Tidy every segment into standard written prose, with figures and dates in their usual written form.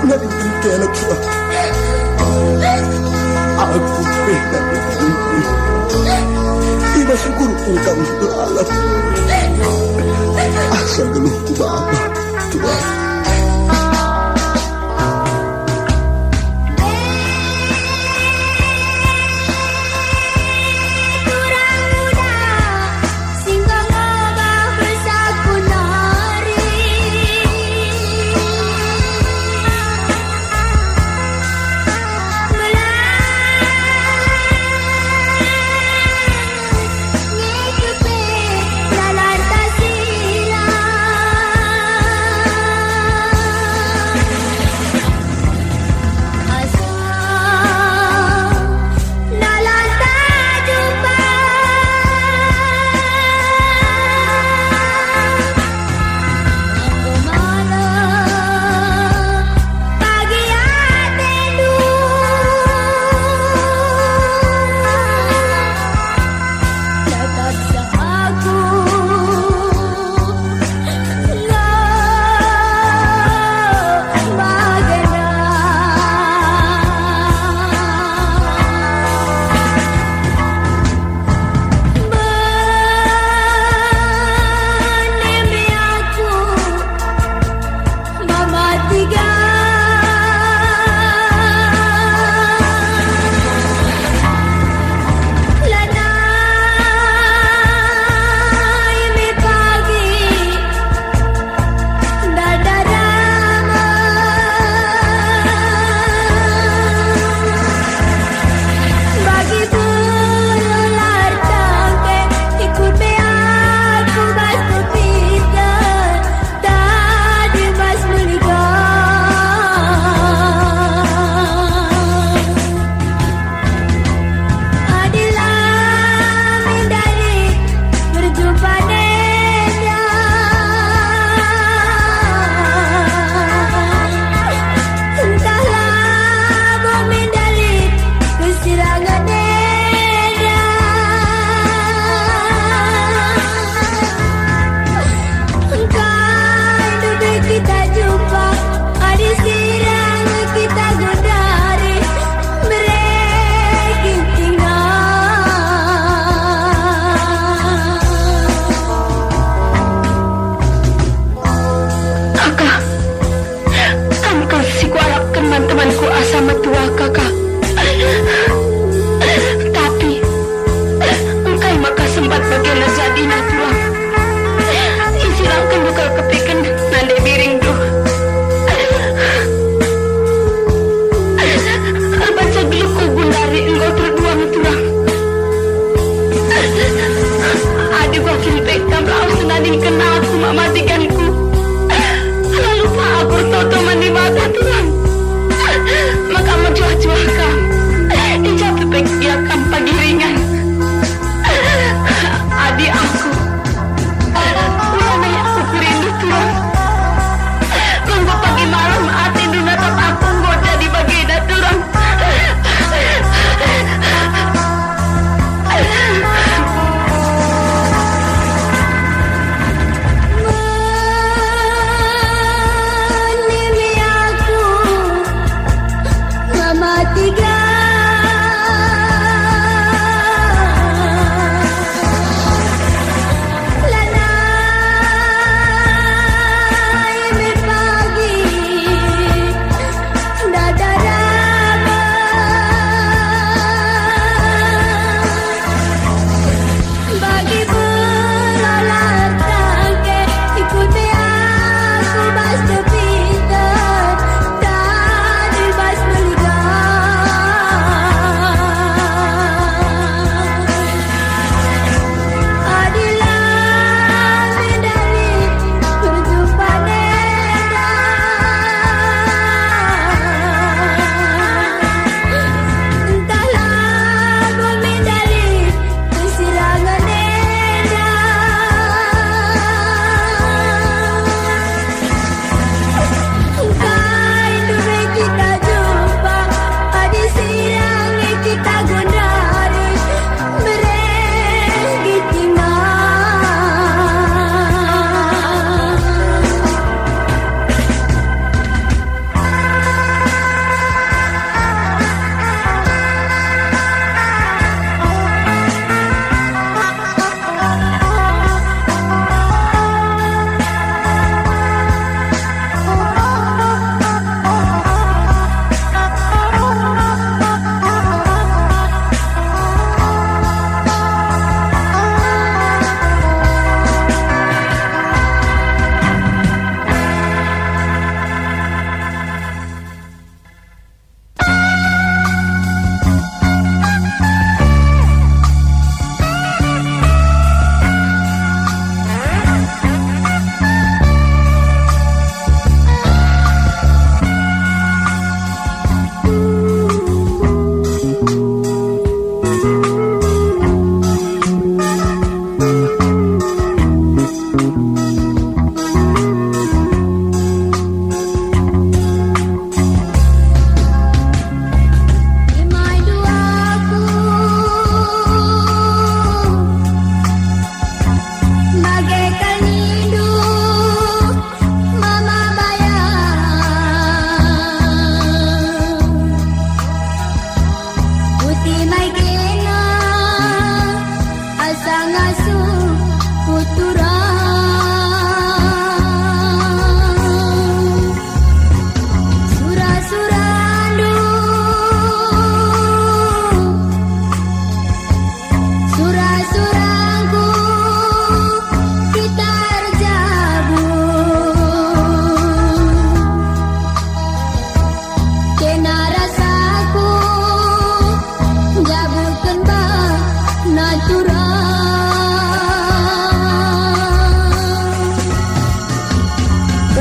Narinig kaya nagsuwa. Aku pena ini. Iba siguro kung kang alam. Asa galuh ko ba apa? Tuwa.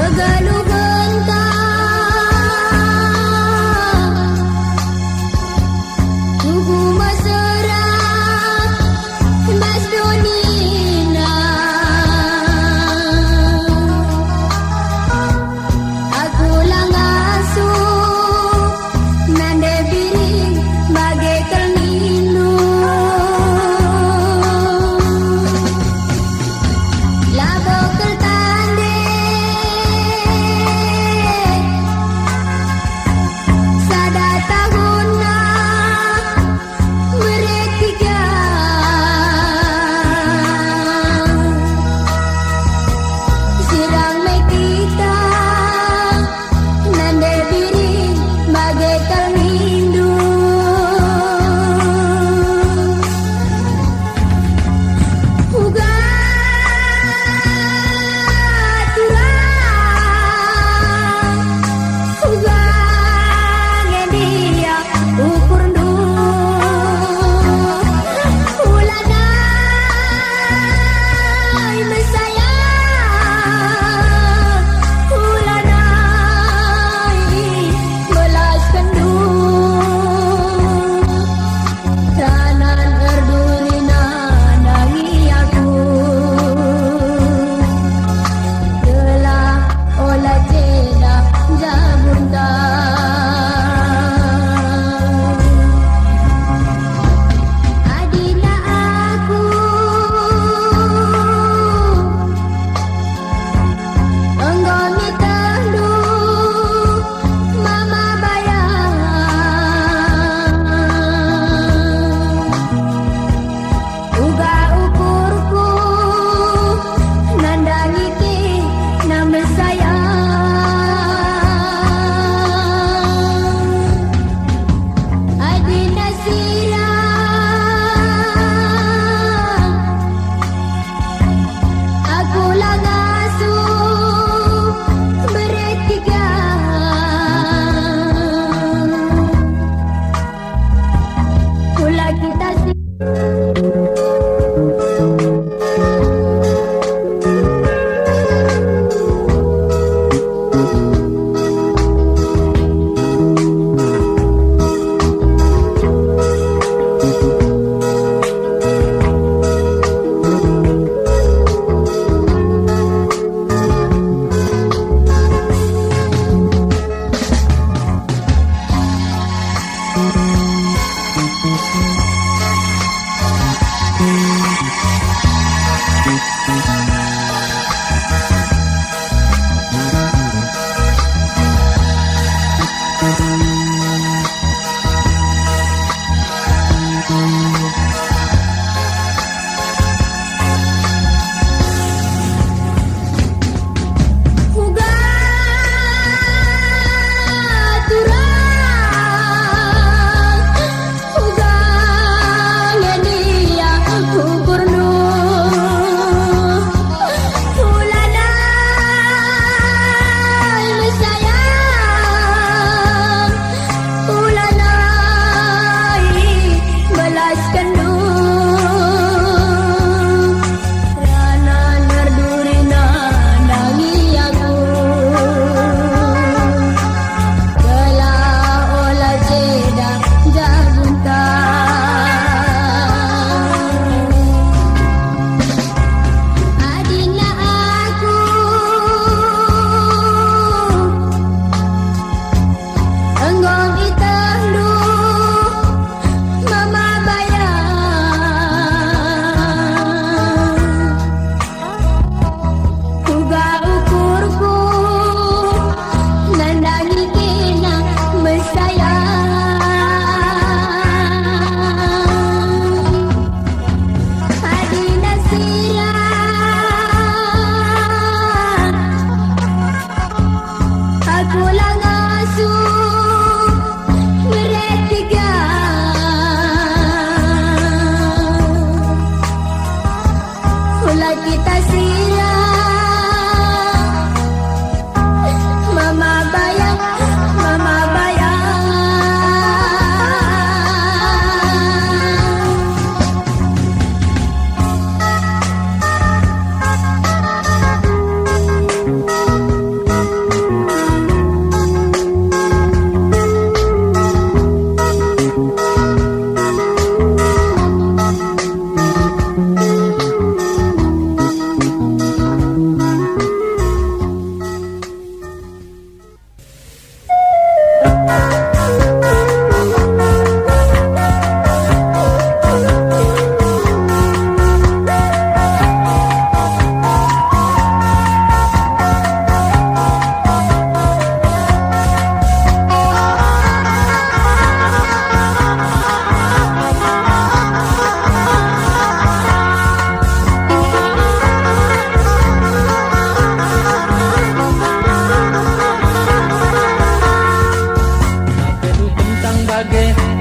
Begaluh bentang tubuh mesra bas dunina. Aku langasu nande biring bagai kelninu. Labo kertande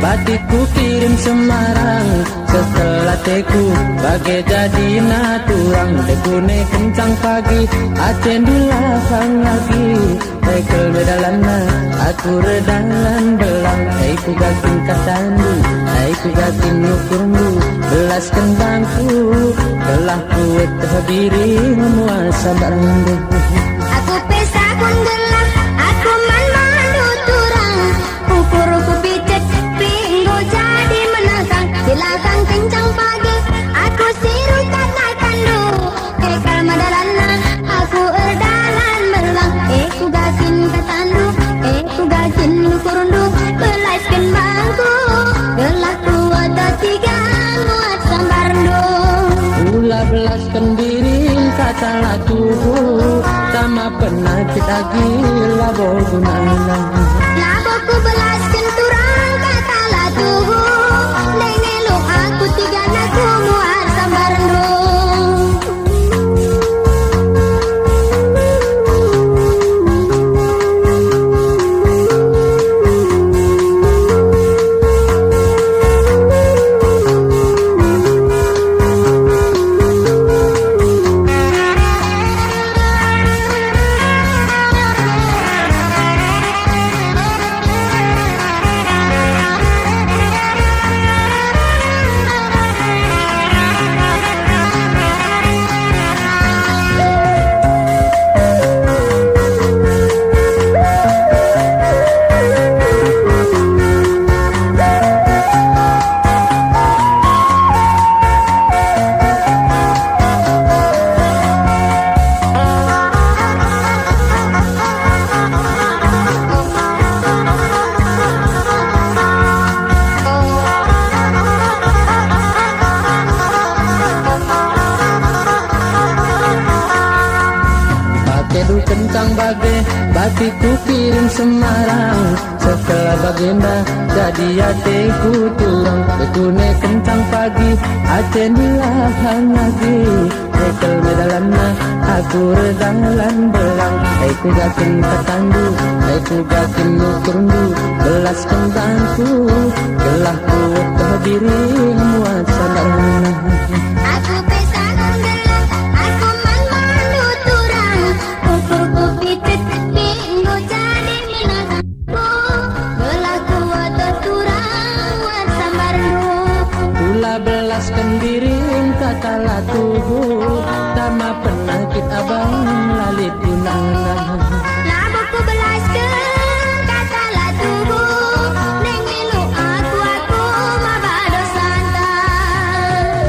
batikku kirim Semarang. Setelah teku bagai jadi naturang, tekune kencang pagi Aceh dulahang lagi. Tekel bedalana aku redalan belang, ku gakin katandu, ku gakin nukurmu belas kendangku. Telah kuat terdiri memuasa barang. Aku pesta kundelah, aku mandu turang. Ukur ku picet, pinggo jadi menangkang. Silakan kencang pagi, aku siru karena kandu. Ekal madalana, aku erdalan berulang. Ku gakin katandu, ku gakin nukurundu, belaskan bangku. Gelah kuat tiga muat sambarndo. Ulah belaskan diri kata lakuku, sama penyakit gila bogunana. Laboku belaskan turang kata latuhu, dengelu aku tiga naku muar sambarndo. Kedu kencang bagai batikku kirim Semarang. Setelah bagenda jadi hatiku turang, tekune kencang pagi Aceh dulahang lagi. Tekel bedalana aku redalan belang, ku gakin katandu, ku gakin nukurundu belas kendangku. Gelah kuat terdiri muat sadarana. Aku pesta kundelah, aku mandu turang. Ukur ku picet, pinggo jadi menangkangku. Gelah kuat turang muat sambarndo. Ulah belaskan diri kata latuhu, sama penyakit abang lalit punana. Laboku belaskan kata latuhu, dengelu aku mabado santai.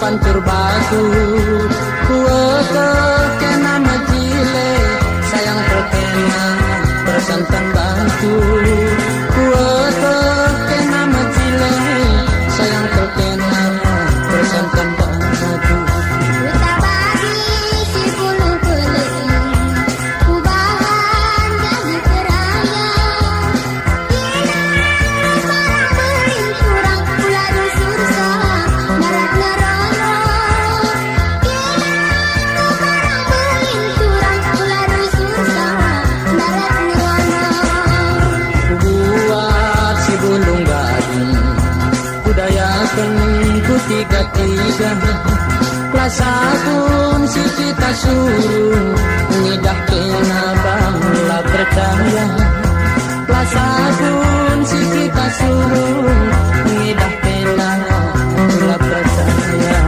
pancur batu. Kueke kena majile sayang terkena bersantan batu. Kueke kena majile sayang terkena bersantan batu. Buta bagi si bulu keling, ku bahan jadi keraya. Barang beling kurang pula sursa, barat nerono. Barang beling kurang pula sursa, barat nerono. Buat si bulung gading budayakan ku tiga-tiga. Kelas akun si kita suruh ngidah kena bangla percaya. Kelas akun si kita suruh ngidah kena bangla percaya.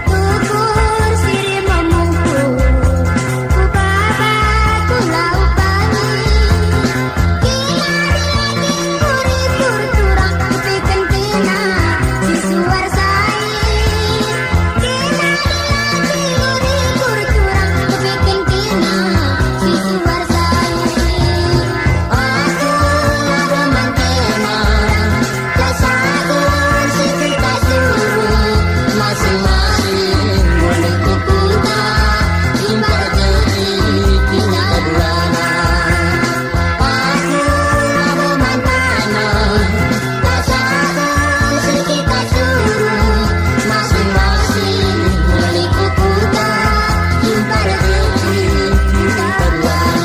Kutukur siri memukul, ku babat ku laupani. Kuri-kur turang ku piken kena si suar sain. Kuri-kur turang ku piken kena si suar sain. Aku ada mantena, jasaku si kita suruh Masing-masing boleh kuputa impar jadi tiga bulan. Aku ada mantena, jasaku si kita suruh Masing-masing beli kukuta impar jadi tiga bulan.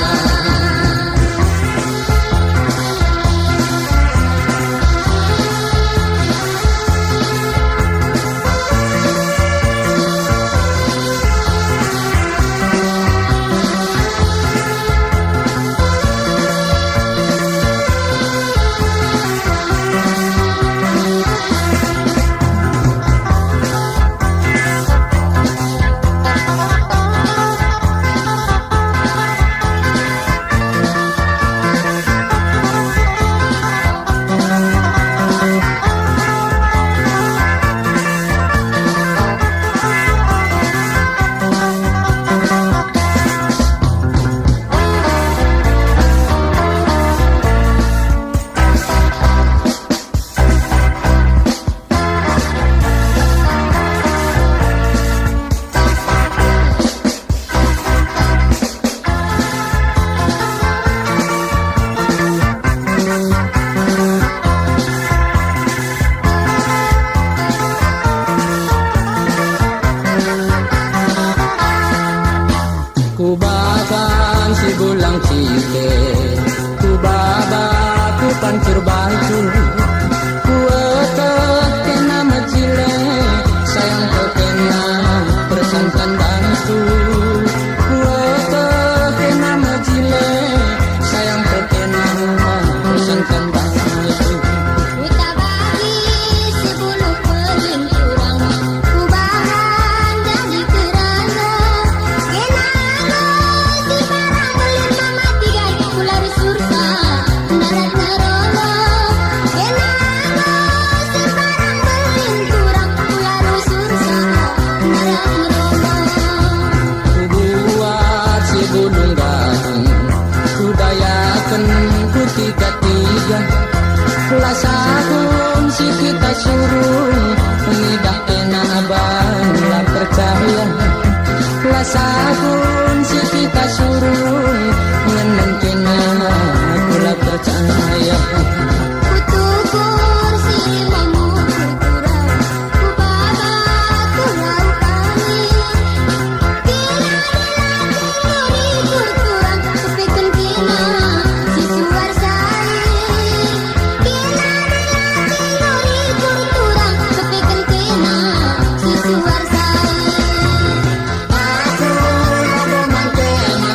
Ku baban si bulang cike, ku baba ku pancur batu. Ku kena majile sayang kena persantan bantu. Ku kena majile sayang kena persantan bantu. Buta bagi si bulu keling kurang, ku bahan jadi kerana. Kenapa si barang beling mama tiga pular sursa, barat nerono. Kenapa si barang beling kurang pular sursa, barat nerono. Ku buat si bulung gading budayakan ku tiga-tiga. Kelas akun si kita suruh ngidah kena bangla percaya. Kelas akun si kita suruh ngeneng kena gula percaya. Kutukur siri memukul kurang, ku babat ku laupani. Kuri-kur turang ku piken kena si suar sain. Kuri-kur turang ku piken kena si suar sain. Aku ada mantena,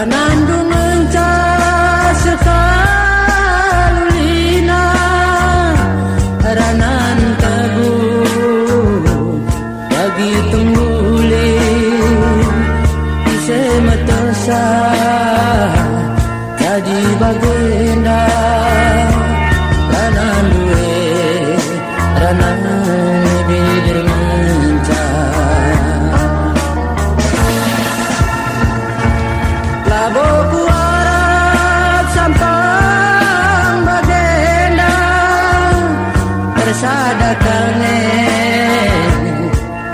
Ranandu mencah sekalina ranan tebu bagi tengguli ise metesa jadi bagenda ranan duwe ranan bibir mencah laboku arap sampang bagenda tersadakane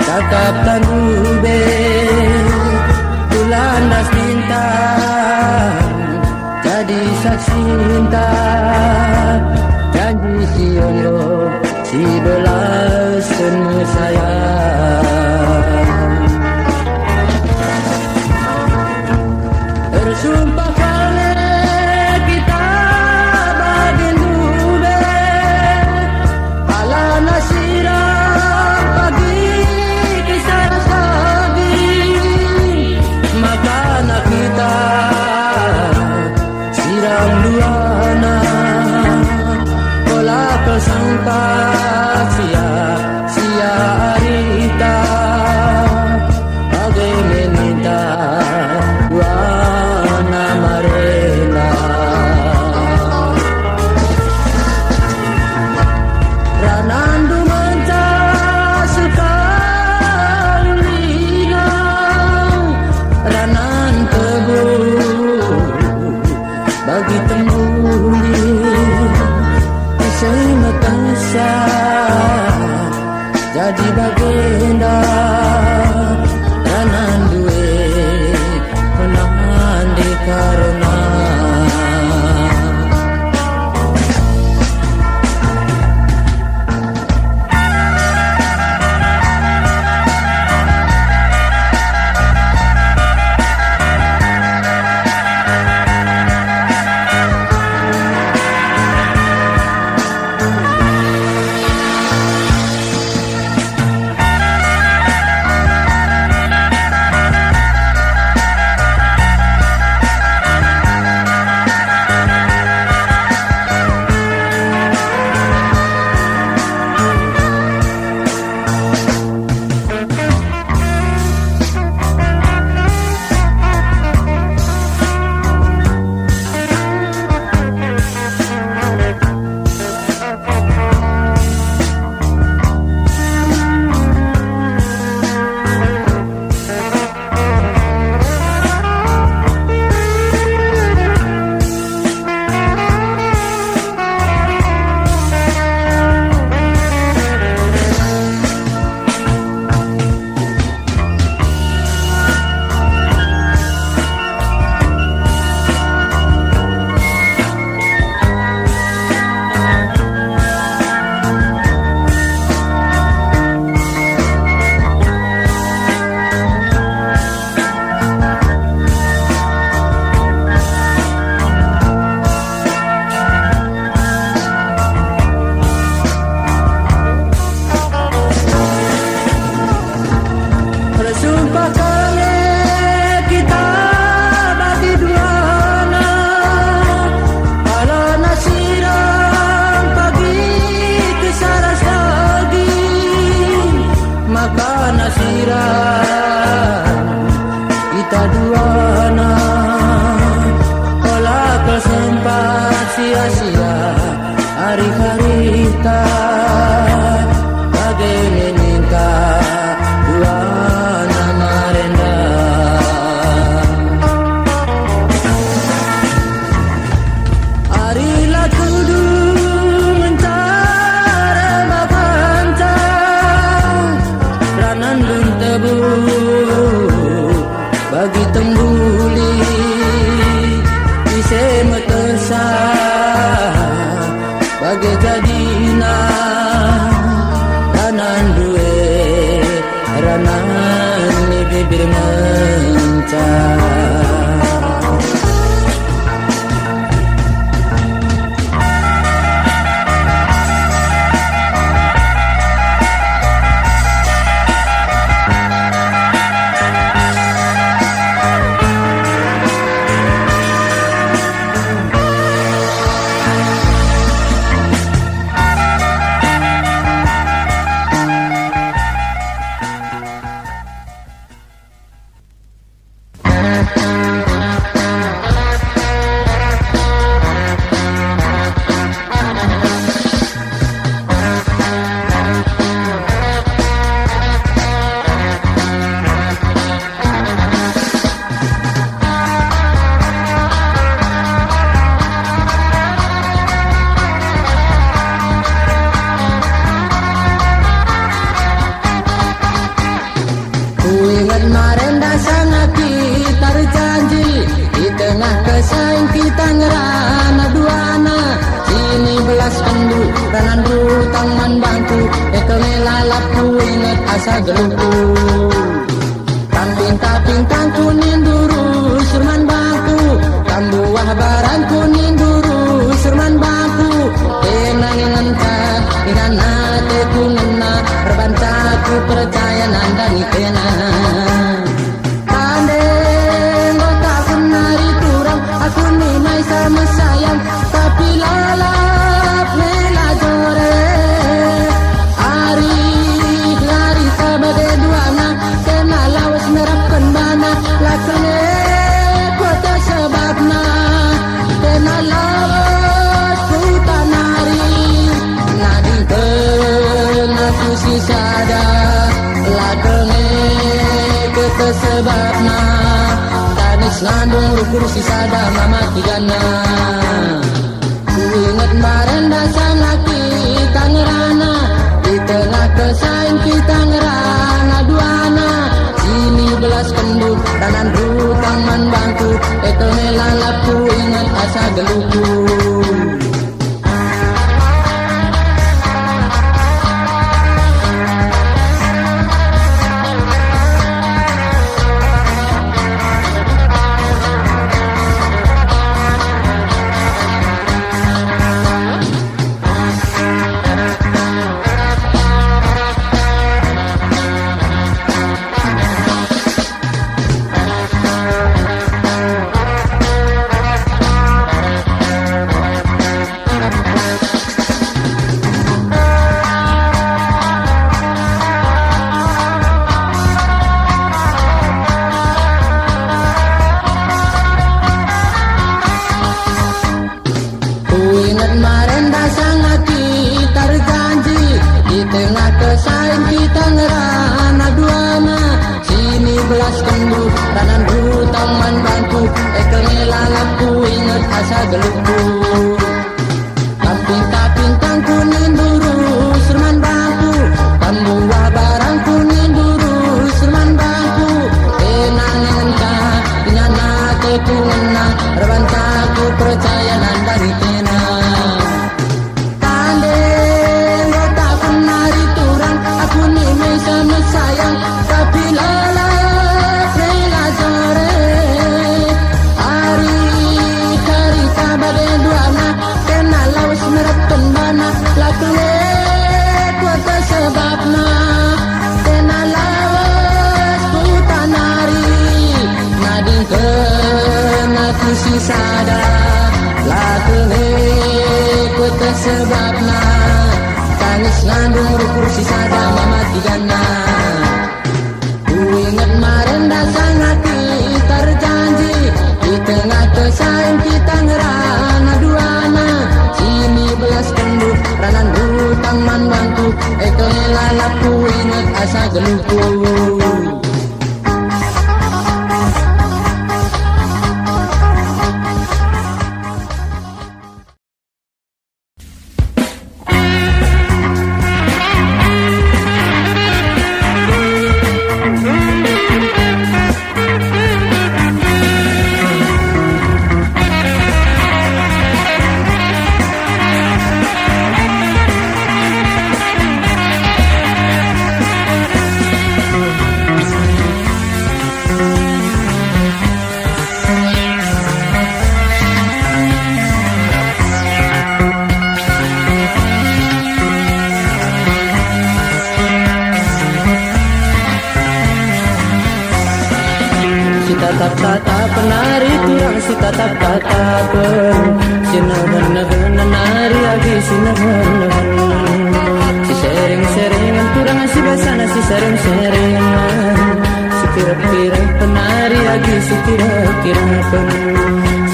cakap tanube tulandas bintang jadi saksi cinta janji siono si belas semu sayang bersumpah kali kita bagian dube ala nasiram pagi kisah sabi maka nak kita siram duana pola persangka sia sia arita bagai meminta duana marena ranandu mencah sekalina ranan tebu bagi tembuli isai metasa jadi bagenda ranan duwe menahan di karena bersumpah kali kita bagi duana ala nasiram pagi kesaras lagi maka nasiram kita duana olah kesempat sia-sia hari-hari tak bagai meminta duana marenda arilah kudu mencari bakanta ranan dun tebu bagi tembuli Ku ingat marenda sangat kita berjanji di tengah kesaing kita ngerana duana. Sini belas kendu kanan rutang man bangku lalap ku ingat asa geluku. Tamping kuning duru surman bangku kambuah barang kuning duru surman bangku enang ngenta inana teku ngena perbantaku percaya nandani kena pandeng tak kenari kurang aku nimai sama sayang tapi lalap mela jore hari lari sabade duana kena lawas merapkan bana lakane kota sebabna kena lawas putanari nadi kena kusisada lakane kota sebabna tanis landung rukur sisada mama tigana ku ingat marenda sana kita ngerana di tengah kesaing kita ngerana duana sini belas kendu kanan rutang man bangku itu melalap ku ingat asa geluku. Marenda sangat kita berjanji di tengah kesaing kita ngerana duana sini belas kendu kanan rutang man bangku lalap ku ingat asa geluku. Tamping kuning duru surman bangku kambuah barang kuning duru surman bangku enang ngenta dinyana teku ngena rebantaku percaya nandari tena sama sayang tapi lalap rela jore hari sabade duana kena lawas merapkan bana lakune kuota sebabna kena lawas putanari nading kena kusisada lakune kuota sebabna tangis ngandung rukur sisada mama tigana ku ingat marenda sangat kita berjanji di tengah kesaing kita ngerana duana sini belas kendu ranan rutang man bangku lalap ku ingat asa geluku. Tatap penari kurang si tatap tatapan si nahan nari lagi si nahan si sering kurang si basana si sering si pirang penari nari agi si kira-kira pun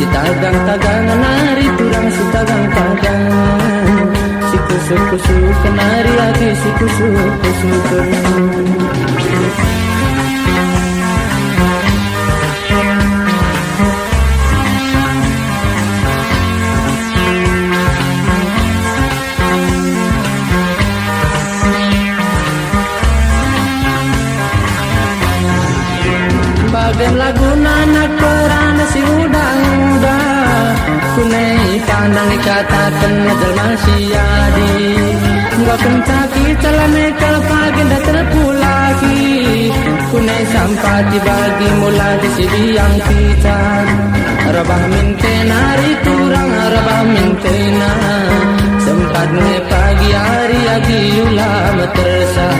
si tagang-tagang nari turang si tagang-tagang si kusuk-kusuk nari agi si kusuk-kusuk pun. Bagian lagu nanak perana si muda-muda kunai pandang dikatakan ngedel masih adi nggak kencaki calane kalau pagi dah terpulagi kunai sampai dibagi mulai di sini yang kita rabah minta nari kurang rabah minta na sempat pagi hari agi ulama tersah.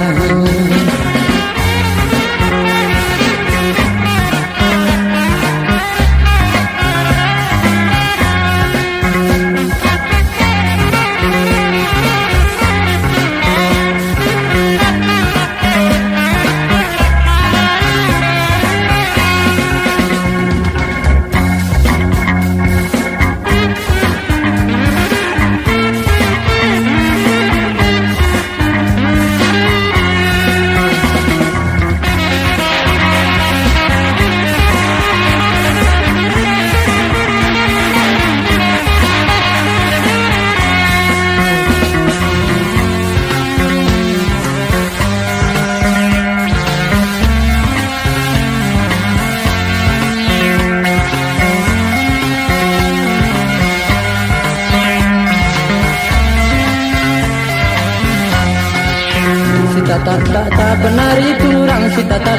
Tata penari kurang si tata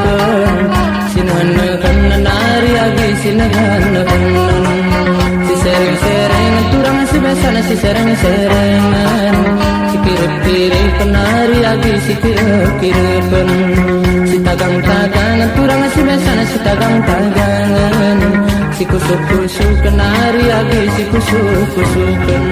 pun si menekan nari agi si nekan si sereng kurang si besana si sereng si kirip penari agi si kirip pun si tagang kurang si besana si tagang si kusuk nari agi si kusuk pun.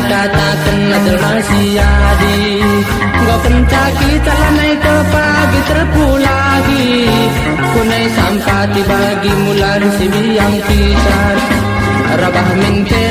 Katakan adal masih adi nggak pencaki calanai ke pagi terpulagi kunai sampai dibagi mulai si biang kita rabah minta